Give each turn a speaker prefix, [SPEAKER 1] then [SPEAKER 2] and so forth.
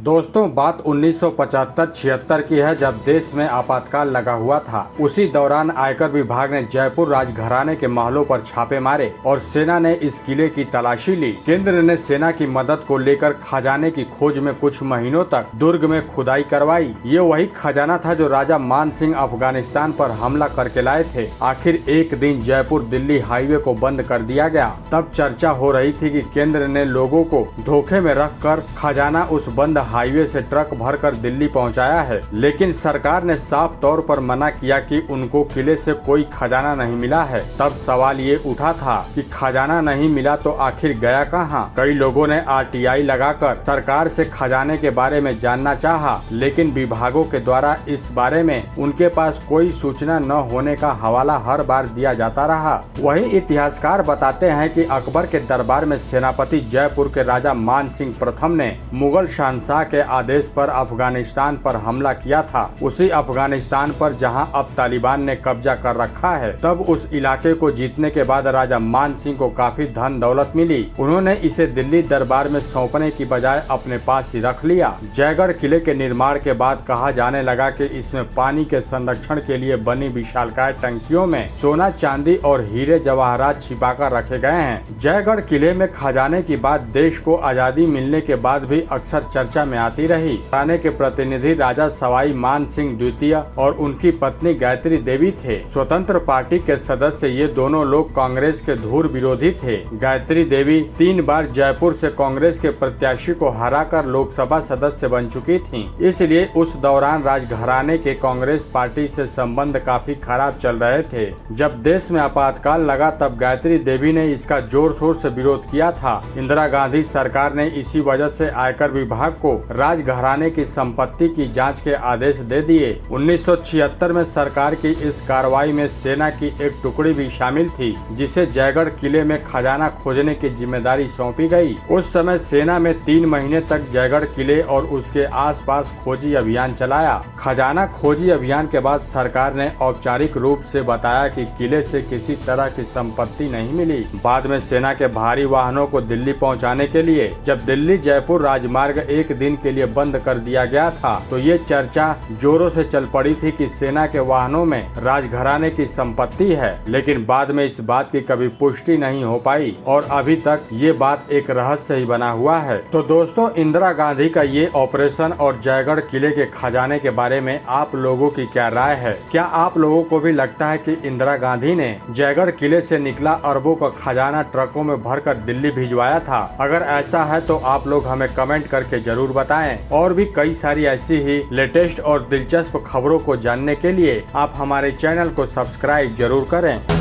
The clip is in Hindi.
[SPEAKER 1] दोस्तों बात 1975-76 की है, जब देश में आपातकाल लगा हुआ था। उसी दौरान आयकर विभाग ने जयपुर राजघराने के महलों पर छापे मारे और सेना ने इस किले की तलाशी ली। केंद्र ने सेना की मदद को लेकर खजाने की खोज में कुछ महीनों तक दुर्ग में खुदाई करवाई। ये वही खजाना था जो राजा मान सिंह अफगानिस्तान पर हमला करके लाए थे। आखिर एक दिन जयपुर दिल्ली हाईवे को बंद कर दिया गया। तब चर्चा हो रही थी कि केंद्र ने लोगों को धोखे में रखकर खजाना उस बंद हाईवे से ट्रक भरकर दिल्ली पहुंचाया है। लेकिन सरकार ने साफ तौर पर मना किया कि उनको किले से कोई खजाना नहीं मिला है। तब सवाल ये उठा था कि खजाना नहीं मिला तो आखिर गया कहां? कई लोगों ने RTI लगाकर सरकार से खजाने के बारे में जानना चाहा, लेकिन विभागों के द्वारा इस बारे में उनके पास कोई सूचना न होने का हवाला हर बार दिया जाता रहा। वही इतिहासकार बताते हैं कि अकबर के दरबार में सेनापति जयपुर के राजा मान सिंह प्रथम ने मुगल शहंशाह के आदेश पर अफगानिस्तान पर हमला किया था। उसी अफगानिस्तान पर जहां अब तालिबान ने कब्जा कर रखा है। तब उस इलाके को जीतने के बाद राजा मान सिंह को काफी धन दौलत मिली। उन्होंने इसे दिल्ली दरबार में सौंपने की बजाय अपने पास ही रख लिया। जयगढ़ किले के निर्माण के बाद कहा जाने लगा कि इसमें पानी के संरक्षण के लिए बनी विशालकाय टंकियों में सोना, चांदी और हीरे जवाहरात छिपाकर रखे गए हैं। जयगढ़ किले में खजाने की बात देश को आजादी मिलने के बाद भी अक्सर चर्चा में आती रही। खजाने के प्रतिनिधि राजा सवाई मान सिंह द्वितीय और उनकी पत्नी गायत्री देवी थे। स्वतंत्र पार्टी के सदस्य ये दोनों लोग कांग्रेस के धुर विरोधी थे। गायत्री देवी 3 बार जयपुर से कांग्रेस के प्रत्याशी को हराकर लोकसभा सदस्य बन चुकी थीं। इसलिए उस दौरान राजघराने के कांग्रेस पार्टी से संबंध काफी खराब चल रहे थे। जब देश में आपातकाल लगा तब गायत्री देवी ने इसका जोर शोर से विरोध किया था। इंदिरा गांधी सरकार ने इसी वजह से आयकर विभाग को राजघराने की संपत्ति की जांच के आदेश दे दिए। 1976 में सरकार की इस कार्रवाई में सेना की एक टुकड़ी भी शामिल थी, जिसे जयगढ़ किले में खजाना खोजने की जिम्मेदारी सौंपी गई। उस समय सेना में 3 महीने तक जयगढ़ किले और उसके आसपास खोजी अभियान चलाया। खजाना खोजी अभियान के बाद सरकार ने औपचारिक रूप से बताया कि किले से किसी तरह की संपत्ति नहीं मिली। बाद में सेना के भारी वाहनों को दिल्ली पहुंचाने के लिए जब दिल्ली जयपुर राजमार्ग एक दिन के लिए बंद कर दिया गया था, तो ये चर्चा जोरों से चल पड़ी थी कि सेना के वाहनों में राजघराने की संपत्ति है। लेकिन बाद में इस बात की कभी पुष्टि नहीं हो पाई और अभी तक ये बात एक रहस्य ही बना हुआ है। तो दोस्तों, इंदिरा गांधी का ये ऑपरेशन और जयगढ़ किले के खजाने के बारे में आप लोगों की क्या राय है? क्या आप लोगों को भी लगता है कि इंदिरा गांधी ने जयगढ़ किले से निकला अरबों का खजाना ट्रकों में भरकर दिल्ली भिजवाया था? अगर ऐसा है तो आप लोग हमें कमेंट करके जरूर बताएं। और भी कई सारी ऐसी ही लेटेस्ट और दिलचस्प खबरों को जानने के लिए आप हमारे चैनल को सब्सक्राइब जरूर करें।